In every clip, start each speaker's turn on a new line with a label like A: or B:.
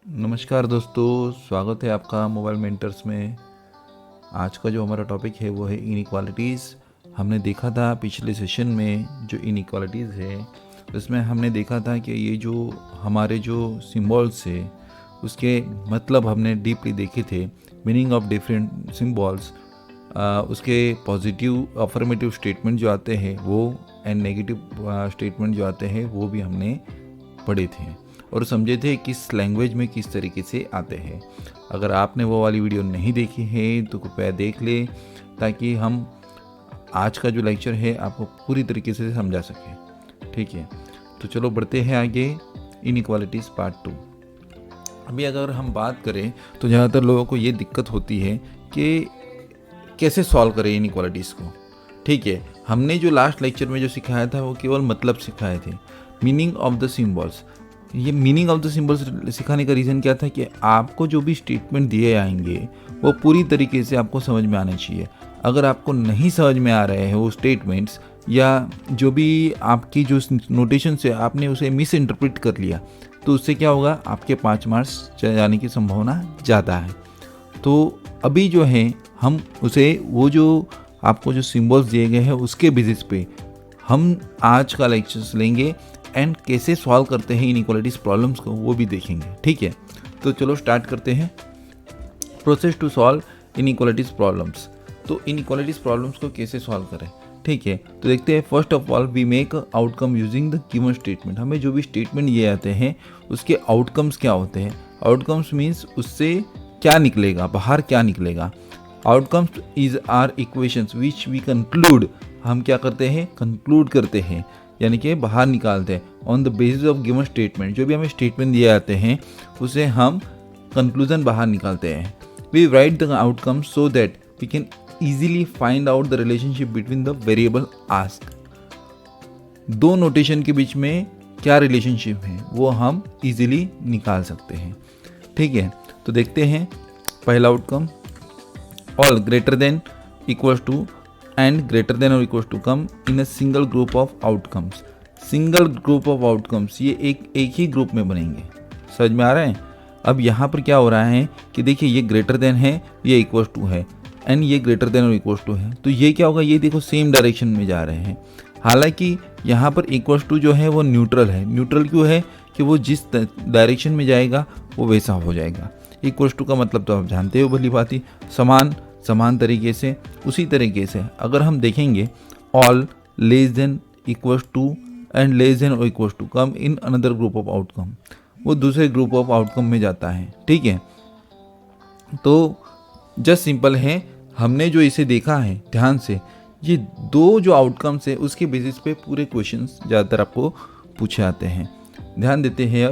A: नमस्कार दोस्तों, स्वागत है आपका मोबाइल मेंटर्स में। आज का जो हमारा टॉपिक है वो है इनइक्वालिटीज़। हमने देखा था पिछले सेशन में जो इनइक्वालिटीज़ है उसमें हमने देखा था कि ये जो हमारे जो सिंबल्स है उसके मतलब हमने डीपली देखे थे, मीनिंग ऑफ डिफरेंट सिंबल्स, उसके पॉजिटिव अफर्मेटिव स्टेटमेंट जो आते हैं वो एंड नेगेटिव स्टेटमेंट जो आते हैं वो भी हमने पढ़े थे और समझे थे किस लैंग्वेज में किस तरीके से आते हैं। अगर आपने वो वाली वीडियो नहीं देखी है तो कृपया देख ले, ताकि हम आज का जो लेक्चर है आपको पूरी तरीके से समझा सकें। ठीक है, तो चलो बढ़ते हैं आगे। Inequalities part 2। अभी अगर हम बात करें तो ज़्यादातर लोगों को ये दिक्कत होती है कि कैसे सॉल्व करें इनइक्वालिटीज़ को। ठीक है, हमने जो लास्ट लेक्चर में जो सिखाया था वो केवल मतलब सिखाए थे, मीनिंग ऑफ द सिंबल्स। ये मीनिंग ऑफ द सिंबल्स सिखाने का रीज़न क्या था कि आपको जो भी स्टेटमेंट दिए आएंगे वो पूरी तरीके से आपको समझ में आने चाहिए। अगर आपको नहीं समझ में आ रहे हैं वो स्टेटमेंट्स या जो भी आपकी जो नोटेशन से आपने उसे मिस इंटरप्रेट कर लिया तो उससे क्या होगा, आपके 5 मार्क्स चले जाने की संभावना ज़्यादा है। तो अभी जो है हम उसे वो जो आपको जो सिंबल्स दिए गए हैं उसके बेसिस पे हम आज का लेक्चर्स लेंगे एंड कैसे सॉल्व करते हैं इनइक्वालिटीज़ प्रॉब्लम्स को वो भी देखेंगे। ठीक है, तो चलो स्टार्ट करते हैं process to solve inequalities problems. तो इनइक्वालिटीज़ प्रॉब्लम्स को कैसे सॉल्व करें। ठीक है, तो देखते हैं। First of all we make outcome using the given statement. हमें जो भी स्टेटमेंट दिए जाते हैं उसके आउटकम्स क्या होते हैं। आउटकम्स मीन्स उससे क्या निकलेगा, बाहर क्या निकलेगा। Outcomes is our equations which we conclude. हम क्या करते हैं, कंक्लूड करते हैं, यानी कि बाहर निकालते हैं on the basis of given statement. जो भी हमें स्टेटमेंट दिए जाते हैं उसे हम कंक्लूजन बाहर निकालते हैं। We write the outcome so that we can easily find out the relationship between the variable ask. दो नोटेशन के बीच में क्या रिलेशनशिप है वो हम इजीली निकाल सकते हैं। ठीक है, तो देखते हैं पहला outcome, all greater than equals to and greater than और equals to come in a single group of outcomes. Single group of outcomes ये एक ही ग्रुप में बनेंगे। समझ में आ रहा है। अब यहाँ पर क्या हो रहा है कि देखिए ये ग्रेटर देन है, ये इक्वल्स टू है एंड ये ग्रेटर देन और इक्वल्स टू है, तो ये क्या होगा, ये देखो सेम डायरेक्शन में जा रहे हैं। हालांकि यहाँ पर इक्वल्स टू जो है वो न्यूट्रल है। न्यूट्रल क्यों है कि वो जिस डायरेक्शन में जाएगा वो वैसा हो जाएगा। इक्वल्स टू का मतलब तो आप जानते हो भली भांति, समान तरीके से। उसी तरीके से अगर हम देखेंगे all less than equals to and less than और equals to come in another group of outcome, वो दूसरे ग्रुप ऑफ आउटकम में जाता है। ठीक है, तो जस्ट सिंपल है। हमने जो इसे देखा है ध्यान से, ये दो जो आउटकम्स है उसके बेसिस पे पूरे क्वेश्चंस ज़्यादातर आपको पूछे जाते हैं। ध्यान देते हैं।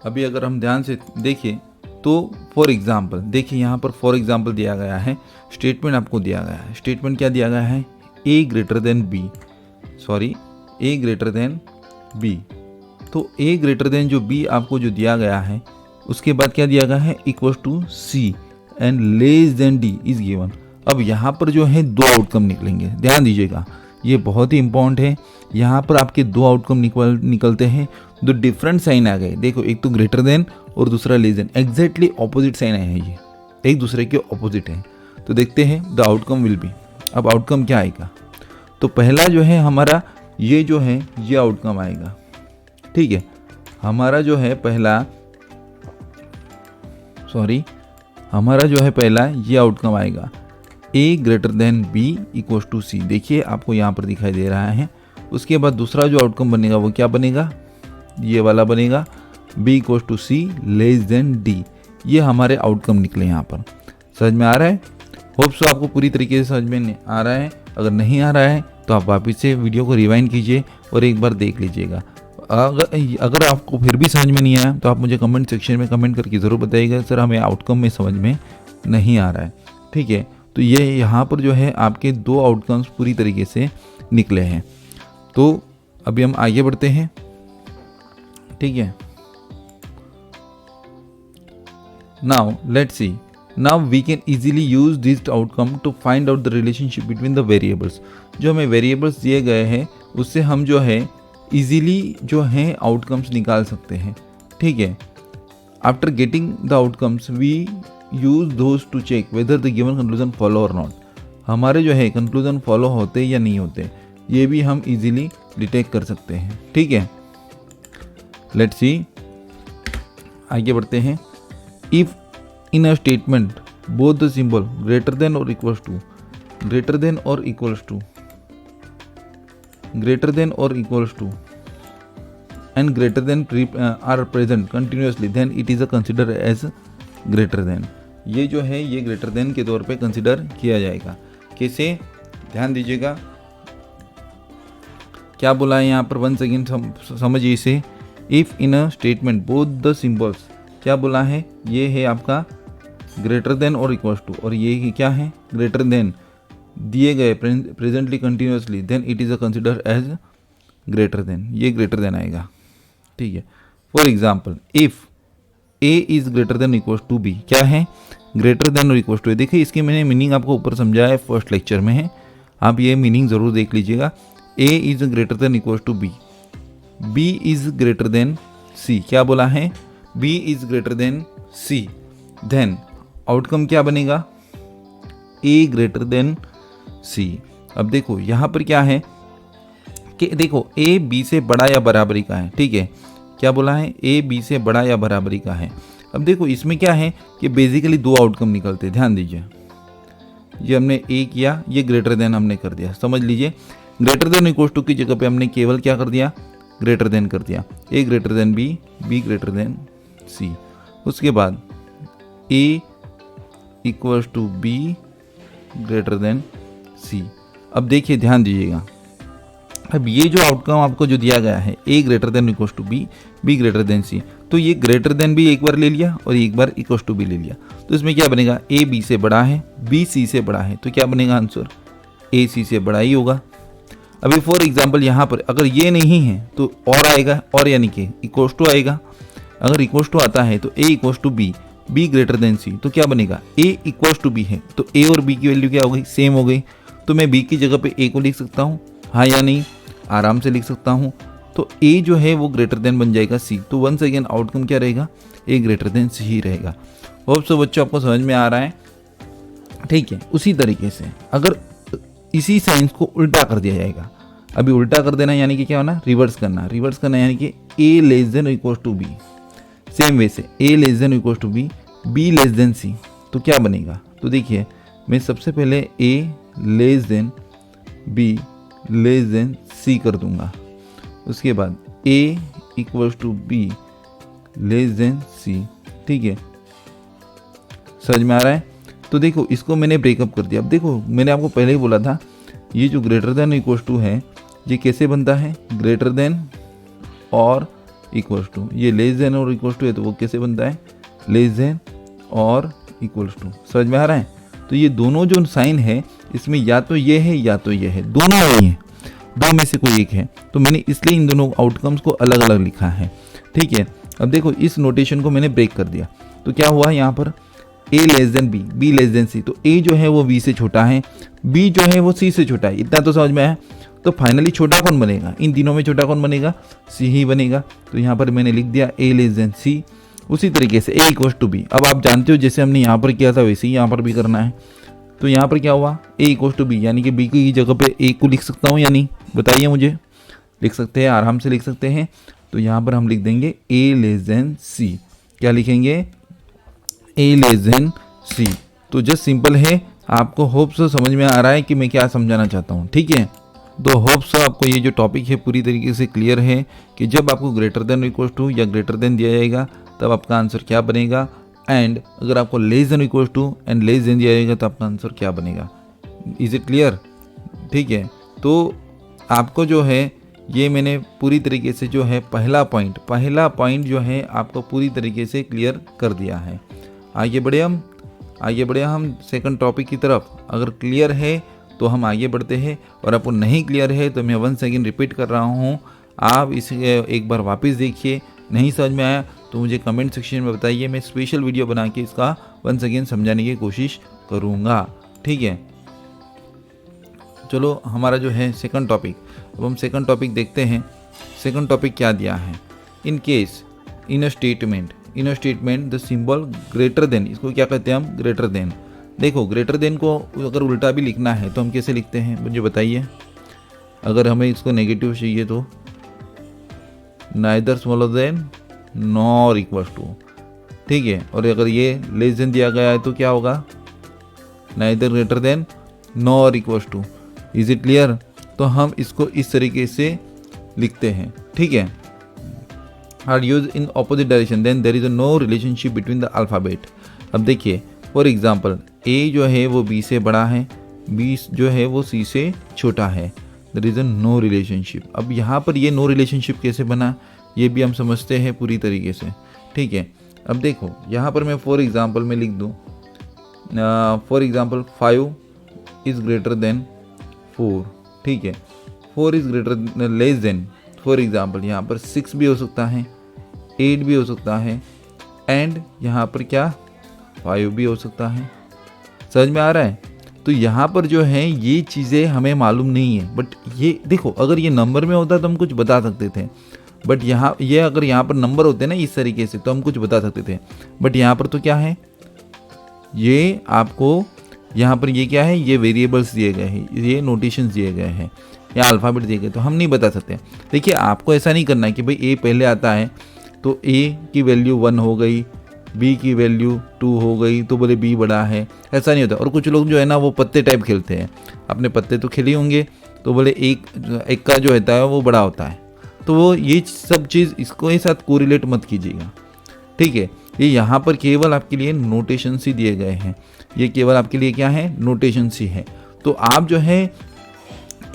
A: अभी अगर हम ध्यान से देखें तो फॉर एग्जाम्पल देखिए, यहाँ पर फॉर एग्जाम्पल दिया गया है, स्टेटमेंट आपको दिया गया है। स्टेटमेंट क्या दिया गया है, A greater than B, A greater than B. तो ए ग्रेटर देन जो बी आपको जो दिया गया है उसके बाद क्या दिया गया है, equals to C and less than D is given. अब यहाँ पर जो है दो आउटकम निकलेंगे, ध्यान दीजिएगा, ये बहुत ही इंपॉर्टेंट है। यहाँ पर आपके दो आउटकम निकलते हैं, दो डिफरेंट साइन आ गए। देखो, एक तो ग्रेटर देन और दूसरा less than, exactly opposite sign आए हैं, ये एक दूसरे के ऑपोजिट है। तो देखते हैं द आउटकम विल बी। अब आउटकम क्या आएगा, तो पहला जो है हमारा ये जो है ये आउटकम आएगा। ठीक है, हमारा जो है पहला ये आउटकम आएगा, A greater than B equals to C. देखिए आपको यहाँ पर दिखाई दे रहा है। उसके बाद दूसरा जो आउटकम बनेगा वो क्या बनेगा, ये वाला बनेगा, B equals to C less than D. ये हमारे आउटकम निकले यहाँ पर। समझ में आ रहा है। होप सो आपको पूरी तरीके से समझ में आ रहा है। अगर नहीं आ रहा है तो आप वापस से वीडियो को रिवाइंड कीजिए और एक बार देख लीजिएगा। अगर आपको फिर भी समझ में नहीं आया तो आप मुझे कमेंट सेक्शन में कमेंट करके ज़रूर बताइएगा, सर हमें आउटकम में समझ में नहीं आ रहा है। ठीक है, तो ये यहाँ पर जो है आपके दो आउटकम्स पूरी तरीके से निकले हैं। तो अभी हम आगे बढ़ते हैं। ठीक है, now let's see. Now we can easily use this outcome to find out the relationship between the variables. जो हमें वेरिएबल्स दिए गए हैं उससे हम जो है इजीली जो है आउटकम्स निकाल सकते हैं। ठीक है। After getting the outcomes we use those to check whether the given conclusion follow और नॉट। हमारे जो है कंक्लूजन फॉलो होते या नहीं होते ये भी हम इजीली डिटेक्ट कर सकते हैं, ठीक है। लेट्स सी, आगे बढ़ते हैं। If in a statement both the symbol greater than और इक्वल्स टू, ग्रेटर देन और इक्वल्स टू, ग्रेटर देन और equals to and greater than are present continuously then it is a consider as greater than. ये जो है ये greater then के तौर पे कंसिडर किया जाएगा। कैसे, ध्यान दीजिएगा क्या बोला है यहाँ पर, वन सेकेंड समझिए इसे। If in a statement both the symbols, क्या बोला है, ये है आपका ग्रेटर देन और इक्वल्स टू, और ये क्या है ग्रेटर देन दिए गए presently continuously, then it is a consider as greater than, ये ग्रेटर देन आएगा, ठीक है। For example if A is greater than equals to B, क्या है ग्रेटर देन और इक्वल्स टू। देखिए इसकी मैंने मीनिंग आपको ऊपर समझाया है, फर्स्ट लेक्चर में है, आप ये मीनिंग जरूर देख लीजिएगा। A is greater than equals to B, B is greater than C, क्या बोला है B is greater than C, then outcome क्या बनेगा ए ग्रेटर देन सी। अब देखो यहाँ पर क्या है कि देखो ए बी से बड़ा या बराबरी का है, ठीक है, क्या बोला है ए बी से बड़ा या बराबरी का है। अब देखो इसमें क्या है कि बेसिकली दो आउटकम निकलते हैं, ध्यान दीजिए, ये हमने ए किया, ये ग्रेटर देन हमने कर दिया, समझ लीजिए ग्रेटर देन इक्वल्स टू की जगह पे हमने केवल क्या कर दिया ग्रेटर देन कर दिया, A greater than B, B greater than C, उसके बाद A equals to B greater than C. अब देखिए ध्यान दीजिएगा, अब ये जो आउटकम आपको जो दिया गया है A greater than equals to B, B greater than C, तो ये ग्रेटर देन भी एक बार ले लिया और एक बार इक्वल्स टू भी ले लिया, तो इसमें क्या बनेगा ए बी से बड़ा है, बी सी से बड़ा है, तो क्या बनेगा आंसर ए सी से बड़ा ही होगा। अभी फॉर एग्जांपल यहाँ पर अगर ये नहीं है तो और आएगा, और यानी कि इक्वल्स टू आएगा, अगर इक्वल्स टू आता है तो A equals to B, B greater than C, तो क्या बनेगा ए इक्वल्स टू बी है, तो ए और बी की वैल्यू क्या हो गई सेम हो गई, तो मैं बी की जगह पे ए को लिख सकता हूँ, हाँ या नहीं, आराम से लिख सकता हूँ, तो ए जो है वो ग्रेटर देन बन जाएगा सी, तो वंस अगेन आउटकम क्या रहेगा ए ग्रेटर देन सी ही रहेगा। होप सो बच्चों आपको समझ में आ रहा है, ठीक है। उसी तरीके से अगर इसी साइंस को उल्टा कर दिया जाएगा, अभी उल्टा कर देना यानी कि क्या होना रिवर्स करना, रिवर्स करना यानी कि A less than equals to B, same way से A less than equals to B, B less than C, तो क्या बनेगा, तो देखिए मैं सबसे पहले A less than B less than C कर दूंगा, उसके बाद A equals to B less than C, ठीक है, समझ में आ रहा है। तो देखो इसको मैंने ब्रेकअप कर दिया। अब देखो मैंने आपको पहले ही बोला था ये जो ग्रेटर देन इक्वल्स टू है ये कैसे बनता है ग्रेटर देन और इक्वल्स टू, ये लेस देन और इक्वल्स टू है तो वो कैसे बनता है लेस देन और इक्वल्स टू, समझ में आ रहा है। तो ये दोनों जो साइन है इसमें या तो ये है या तो ये है, दोनों नहीं है, दो में से कोई एक है, तो मैंने इसलिए इन दोनों आउटकम्स को अलग अलग लिखा है, ठीक है। अब देखो इस नोटेशन को मैंने ब्रेक कर दिया, तो क्या हुआ यहाँ पर A less than B, B less than C, तो ए जो है वो बी से छोटा है, बी जो है वो सी से छोटा है, इतना तो समझ में आया। तो फाइनली छोटा कौन बनेगा, इन तीनों में छोटा कौन बनेगा सी ही बनेगा, तो यहाँ पर मैंने लिख दिया ए लेस देन सी। उसी तरीके से ए इक्वल्स टू बी, अब आप जानते हो जैसे हमने यहाँ पर किया था वैसे ही यहाँ पर भी करना है, तो यहाँ पर क्या हुआ ए इक्वल्स टू बी, यानी कि बी की जगह पे ए को लिख सकता हूँ या नहीं बताइए मुझे, लिख सकते हैं, आराम से लिख सकते हैं। तो यहाँ पर हम लिख देंगे ए लेस देन सी, क्या लिखेंगे ए लेस देन सी। तो जस्ट सिंपल है, आपको होप सो समझ में आ रहा है कि मैं क्या समझाना चाहता हूँ, ठीक है। तो होप सो आपको ये जो टॉपिक है पूरी तरीके से क्लियर है कि जब आपको ग्रेटर देन इक्वल्स टू या ग्रेटर देन दिया जाएगा तब आपका आंसर क्या बनेगा, एंड अगर आपको less than equals to and less than दिया जाएगा तो आपका आंसर क्या बनेगा। इज इट क्लियर, ठीक है। तो आपको जो है ये मैंने पूरी तरीके से जो है पहला पॉइंट जो है आपको पूरी तरीके से क्लियर कर दिया है। आगे बढ़े हम सेकंड टॉपिक की तरफ। अगर क्लियर है तो हम आगे बढ़ते हैं, और आपको नहीं क्लियर है तो मैं वन सेकेंड रिपीट कर रहा हूँ, आप इसे एक बार वापस देखिए। नहीं समझ में आया तो मुझे कमेंट सेक्शन में बताइए, मैं स्पेशल वीडियो बना के इसका वन सेकेंड समझाने की कोशिश करूँगा, ठीक है। चलो हमारा जो है सेकंड टॉपिक, अब हम सेकंड टॉपिक देखते हैं। सेकंड टॉपिक क्या दिया है, in in a statement the symbol greater than, इसको क्या कहते हैं हम, ग्रेटर देन। देखो ग्रेटर देन को अगर उल्टा भी लिखना है तो हम कैसे लिखते हैं मुझे बताइए। अगर हमें इसको नेगेटिव चाहिए तो neither smaller than nor equals to, ठीक है। और अगर ये लेस देन दिया गया है तो क्या होगा, neither greater than nor equals to. Is it clear? तो हम इसको इस तरीके से लिखते हैं, ठीक है। Are use in opposite direction then there is no relationship between the alphabet. अब देखिए फॉर एग्जांपल ए जो है वो बी से बड़ा है, बी जो है वो सी से छोटा है, देयर इज नो रिलेशनशिप। अब यहाँ पर ये नो रिलेशनशिप कैसे बना ये भी हम समझते हैं पूरी तरीके से, ठीक है। अब देखो यहाँ पर मैं फॉर एग्जांपल में लिख दूँ, for example 5 is greater than 4, ठीक है। 4 is greater less than, for example यहाँ पर 6 भी हो सकता है, 8 भी हो सकता है, एंड यहाँ पर क्या 5 भी हो सकता है। समझ में आ रहा है? तो यहाँ पर जो है ये चीज़ें हमें मालूम नहीं है, बट ये देखो अगर ये नंबर में होता तो हम कुछ बता सकते थे, बट यहाँ ये अगर यहाँ पर नंबर होते ना इस तरीके से तो हम कुछ बता सकते थे, बट यहाँ पर तो क्या है, ये आपको यहाँ पर ये क्या है, ये वेरिएबल्स दिए गए हैं, ये नोटेशंस दिए गए हैं या अल्फ़ाबेट दिए गए, तो हम नहीं बता सकते। देखिए आपको ऐसा नहीं करना है कि भाई ए पहले आता है तो ए की वैल्यू 1 हो गई, बी की वैल्यू 2 हो गई तो बोले बी बड़ा है, ऐसा नहीं होता। और कुछ लोग जो है ना वो पत्ते टाइप खेलते हैं, अपने पत्ते तो खेले होंगे, तो बोले एक का जो होता है वो बड़ा होता है, तो वो ये सब चीज़ इसको एक साथ कोरिलेट मत कीजिएगा, ठीक है। ये यहाँ पर केवल आपके लिए नोटेशंस ही दिए गए हैं, ये केवल आपके लिए क्या है, नोटेशंस ही है। तो आप जो है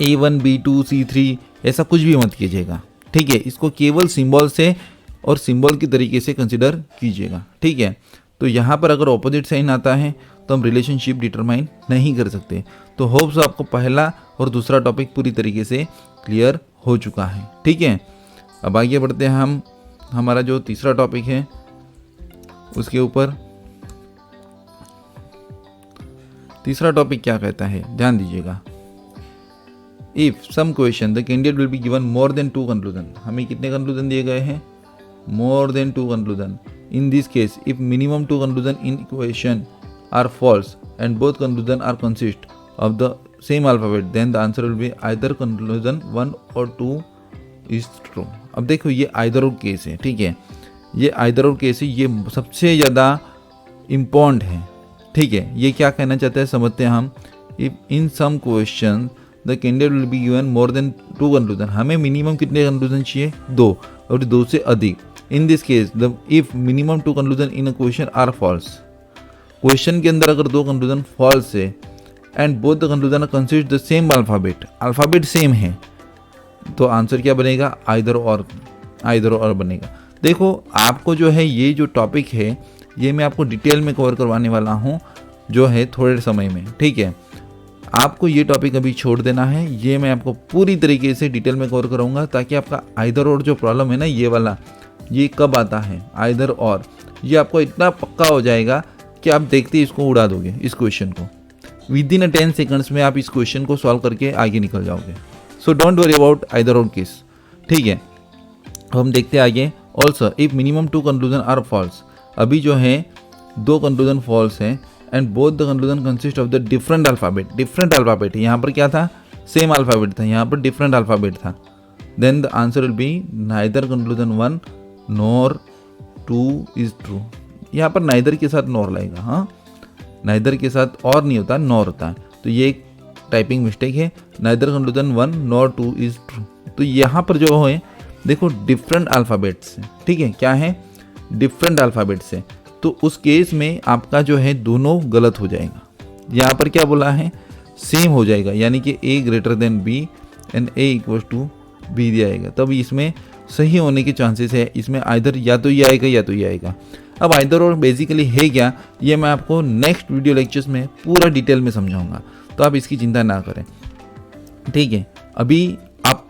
A: A1 B2 C3 ऐसा कुछ भी मत कीजिएगा, ठीक है। इसको केवल सिंबल से और सिंबल की तरीके से कंसिडर कीजिएगा, ठीक है। तो यहाँ पर अगर ऑपोजिट साइन आता है तो हम रिलेशनशिप डिटरमाइन नहीं कर सकते। तो होप्स आपको पहला और दूसरा टॉपिक पूरी तरीके से क्लियर हो चुका है, ठीक है। अब आगे बढ़ते हैं हम हमारा जो तीसरा टॉपिक है उसके ऊपर। तीसरा टॉपिक क्या कहता है, ध्यान दीजिएगा। If some question the candidate will be given more than 2 conclusion, हमें कितने कंक्लूजन दिए गए हैं, more than 2 conclusion. In this case if minimum 2 conclusion in equation are false and both conclusion are consist of the same alphabet then the answer will be either conclusion 1 और 2 is true. अब देखो ये either और case है, ठीक है। ये either और केस है, ये सबसे ज़्यादा इम्पॉर्टेंट है, ठीक है। ये क्या कहना चाहते हैं समझते हैं हम। If in some question the candidate will be given more than 2 conclusion, हमें मिनिमम कितने कंक्लूजन चाहिए, 2 और 2 से अधिक। In this case the if minimum 2 conclusion in a question are false, question के अंदर अगर 2 कंक्लूजन फॉल्स है and both the conclusion consist the same alphabet, alphabet same है, तो आंसर क्या बनेगा, आइदर और बनेगा। देखो आपको जो है ये जो टॉपिक है ये मैं आपको डिटेल में कवर करवाने वाला हूँ जो है थोड़े समय में, ठीक है। आपको ये टॉपिक अभी छोड़ देना है, ये मैं आपको पूरी तरीके से डिटेल में कवर कराऊंगा ताकि आपका आइदर और जो प्रॉब्लम है ना ये वाला, ये कब आता है आइदर और, ये आपको इतना पक्का हो जाएगा कि आप देखते ही इसको उड़ा दोगे। इस क्वेश्चन को विद इन 10 सेकंड्स में आप इस क्वेश्चन को सॉल्व करके आगे निकल जाओगे। So don't worry about either और केस, ठीक है। हम देखते हैं आगे। Also if minimum 2 conclusion are false, अभी जो है 2 कंक्लूजन फॉल्स हैं and both the conclusion consist of the different alphabet, different alphabet, यहाँ पर क्या था, सेम अल्फाबेट था, यहाँ पर डिफरेंट अल्फाबेट था, then the answer will be neither conclusion 1 nor 2 is true. यहाँ पर नाइदर के साथ नॉर लाएगा, हाँ, नाइदर के साथ और नहीं होता, नॉर होता है, तो ये एक टाइपिंग मिस्टेक है। Neither conclusion 1 nor 2 is true, तो यहाँ पर जो है देखो डिफरेंट अल्फ़ाबेट से, ठीक है, क्या है, डिफरेंट अल्फ़ाबेट से, तो उस केस में आपका जो है दोनों गलत हो जाएगा। यहाँ पर क्या बोला है, सेम हो जाएगा, यानी कि A greater than B and A equal to B दिया आएगा, तब इसमें सही होने के चांसेस है। इसमें आइदर या तो ये आएगा या तो ये आएगा। अब आइदर और बेसिकली है क्या, ये मैं आपको नेक्स्ट वीडियो लेक्चर्स में पूरा डिटेल में समझाऊंगा, तो आप इसकी चिंता ना करें, ठीक है। अभी आप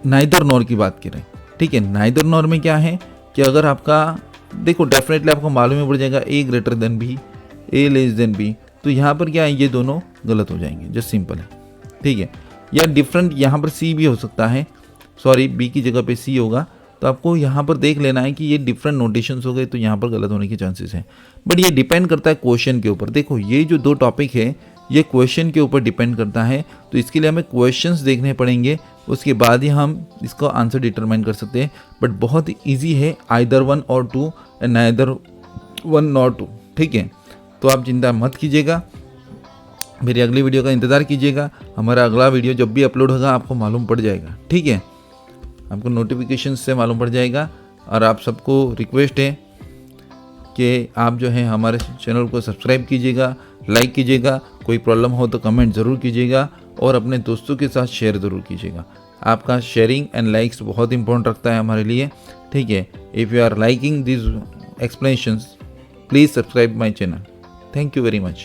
A: नाइदर नॉर की बात करें, ठीक है। नाइदर नॉर में क्या है कि अगर आपका देखो डेफिनेटली आपको मालूम ही पड़ जाएगा A greater than B, A less than B, तो यहाँ पर क्या है, ये दोनों गलत हो जाएंगे, जस्ट सिंपल है, ठीक है। या डिफरेंट यहाँ पर C भी हो सकता है, सॉरी B की जगह पे C होगा, तो आपको यहाँ पर देख लेना है कि ये डिफरेंट नोटेशंस हो गए तो यहाँ पर गलत होने के चांसेस हैं। बट ये डिपेंड करता है क्वेश्चन के ऊपर। देखो ये जो 2 टॉपिक है ये क्वेश्चन के ऊपर डिपेंड करता है, तो इसके लिए हमें क्वेश्चंस देखने पड़ेंगे, उसके बाद ही हम इसका आंसर डिटरमाइन कर सकते हैं। बट बहुत ईजी है, आइदर 1 और 2 एंड नाइदर 1 नॉर 2, ठीक है। तो आप चिंता मत कीजिएगा, मेरी अगली वीडियो का इंतज़ार कीजिएगा। हमारा अगला वीडियो जब भी अपलोड होगा आपको मालूम पड़ जाएगा, ठीक है, आपको नोटिफिकेशन से मालूम पड़ जाएगा। और आप सबको रिक्वेस्ट है कि आप जो है हमारे चैनल को सब्सक्राइब कीजिएगा, लाइक कीजिएगा, कोई प्रॉब्लम हो तो कमेंट ज़रूर कीजिएगा और अपने दोस्तों के साथ शेयर ज़रूर कीजिएगा। आपका शेयरिंग एंड लाइक्स बहुत इंपॉर्टेंट रखता है हमारे लिए, ठीक है। If you are liking this explanations please subscribe my channel. Thank you very much.